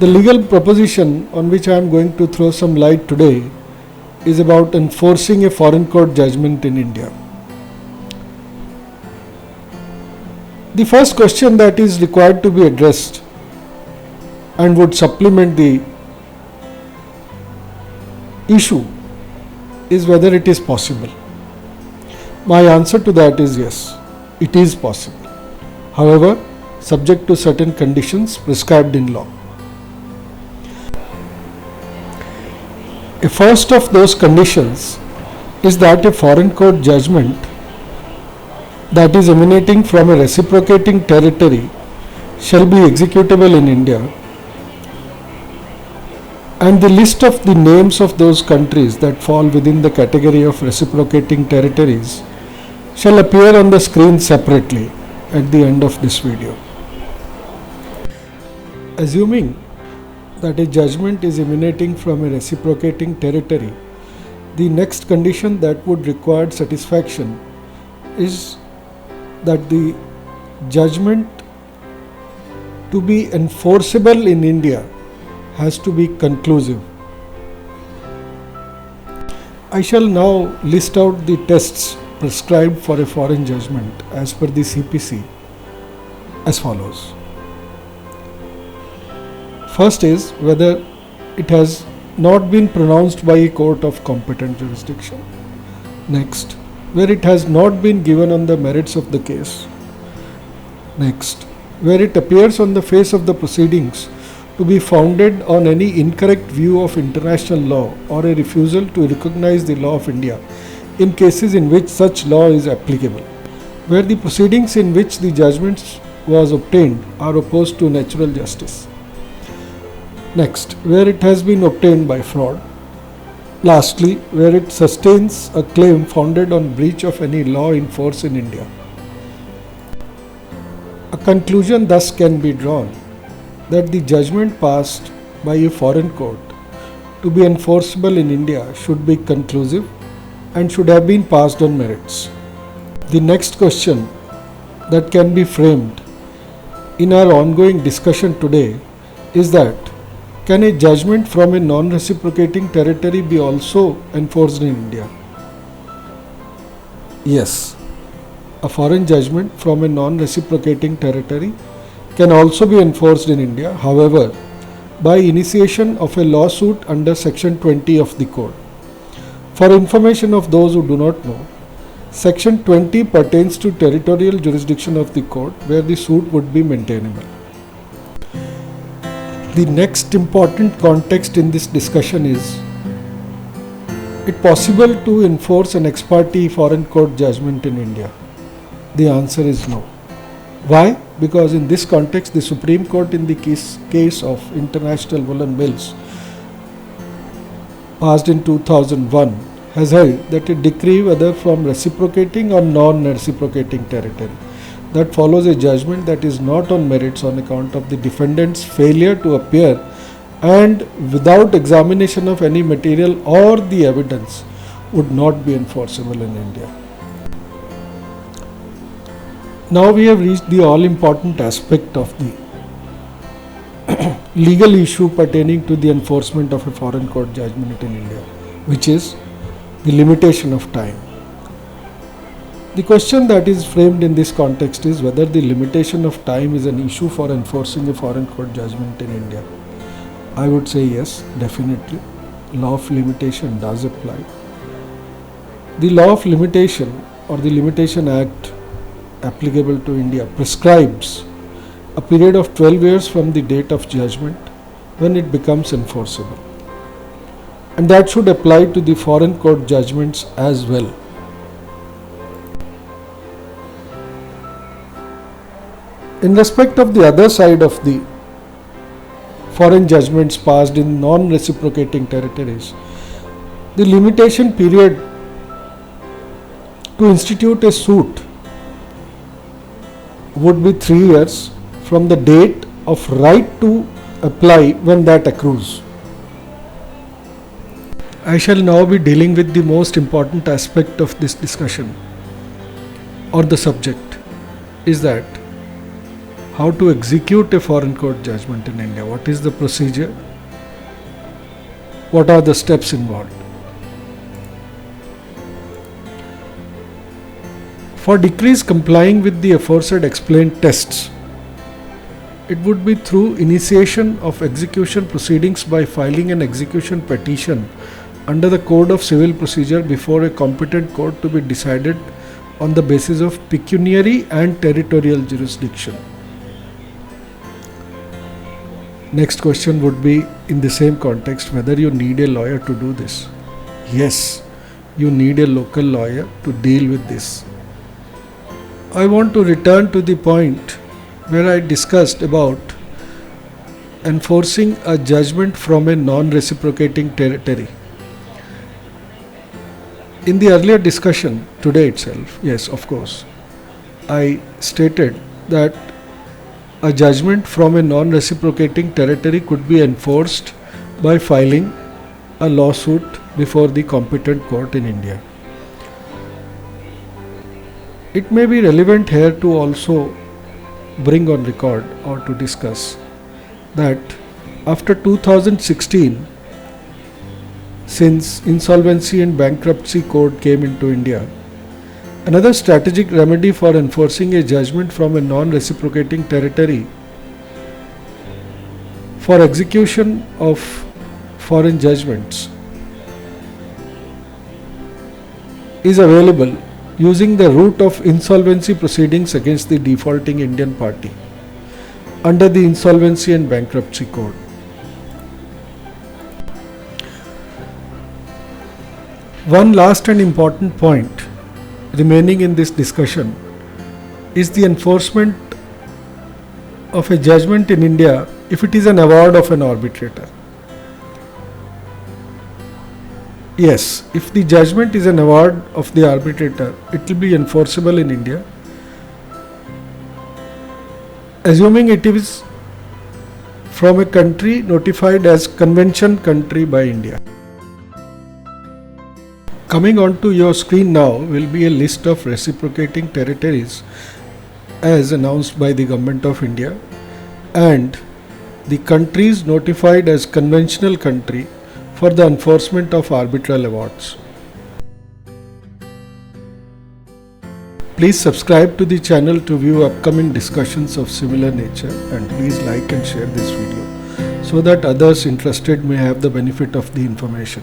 The legal proposition on which I am going to throw some light today is about enforcing a foreign court judgment in India. The first question that is required to be addressed and would supplement the issue is whether it is possible. My answer to that is yes, it is possible. However, subject to certain conditions prescribed in law. A first of those conditions is that a foreign court judgment that is emanating from a reciprocating territory shall be executable in India, and the list of the names of those countries that fall within the category of reciprocating territories shall appear on the screen separately at the end of this video. Assuming that a judgment is emanating from a reciprocating territory, the next condition that would require satisfaction is that the judgment to be enforceable in India has to be conclusive. I shall now list out the tests prescribed for a foreign judgment as per the CPC as follows. First is whether it has not been pronounced by a court of competent jurisdiction. Next, where it has not been given on the merits of the case. Next, where it appears on the face of the proceedings to be founded on any incorrect view of international law or a refusal to recognize the law of India in cases in which such law is applicable, where the proceedings in which the judgment was obtained are opposed to natural justice. Next, where it has been obtained by fraud. Lastly, where it sustains a claim founded on breach of any law in force in India. A conclusion thus can be drawn that the judgment passed by a foreign court to be enforceable in India should be conclusive and should have been passed on merits. The next question that can be framed in our ongoing discussion today is that can a judgment from a non-reciprocating territory be also enforced in India? Yes, a foreign judgment from a non-reciprocating territory can also be enforced in India, however, by initiation of a lawsuit under Section 20 of the Code. For information of those who do not know, Section 20 pertains to territorial jurisdiction of the court where the suit would be maintainable. The next important context in this discussion is it possible to enforce an ex parte foreign court judgment in India? The answer is no. Why? Because in this context, the Supreme Court in the case of International Woolen Mills, passed in 2001, has held that a decree whether from reciprocating or non-reciprocating territory that follows a judgment that is not on merits on account of the defendant's failure to appear and without examination of any material or the evidence would not be enforceable in India. Now we have reached the all-important aspect of the legal issue pertaining to the enforcement of a foreign court judgment in India, which is the limitation of time. The question that is framed in this context is whether the limitation of time is an issue for enforcing a foreign court judgment in India. I would say yes, definitely. Law of limitation does apply. The law of limitation or the Limitation Act applicable to India prescribes a period of 12 years from the date of judgment when it becomes enforceable. And that should apply to the foreign court judgments as well. In respect of the other side of the foreign judgments passed in non-reciprocating territories, the limitation period to institute a suit would be 3 years from the date of right to apply when that accrues. I shall now be dealing with the most important aspect of this discussion or the subject is that how to execute a foreign court judgment in India. What is the procedure? What are the steps involved? For decrees complying with the aforesaid explained tests, it would be through initiation of execution proceedings by filing an execution petition under the Code of Civil Procedure before a competent court to be decided on the basis of pecuniary and territorial jurisdiction. Next question would be in the same context, whether you need a lawyer to do this. Yes, you need a local lawyer to deal with this. I want to return to the point where I discussed about enforcing a judgment from a non-reciprocating territory. In the earlier discussion today itself, yes, of course, I stated that a judgment from a non-reciprocating territory could be enforced by filing a lawsuit before the competent court in India. It may be relevant here to also bring on record or to discuss that after 2016, since Insolvency and Bankruptcy Code came into India, another strategic remedy for enforcing a judgment from a non-reciprocating territory for execution of foreign judgments is available using the route of insolvency proceedings against the defaulting Indian party under the Insolvency and Bankruptcy Code. One last and important point remaining in this discussion is the enforcement of a judgment in India if it is an award of an arbitrator. Yes, if the judgment is an award of the arbitrator, it will be enforceable in India, assuming it is from a country notified as convention country by India. Coming onto your screen now will be a list of reciprocating territories as announced by the Government of India and the countries notified as conventional country for the enforcement of arbitral awards. Please subscribe to the channel to view upcoming discussions of similar nature, and please like and share this video so that others interested may have the benefit of the information.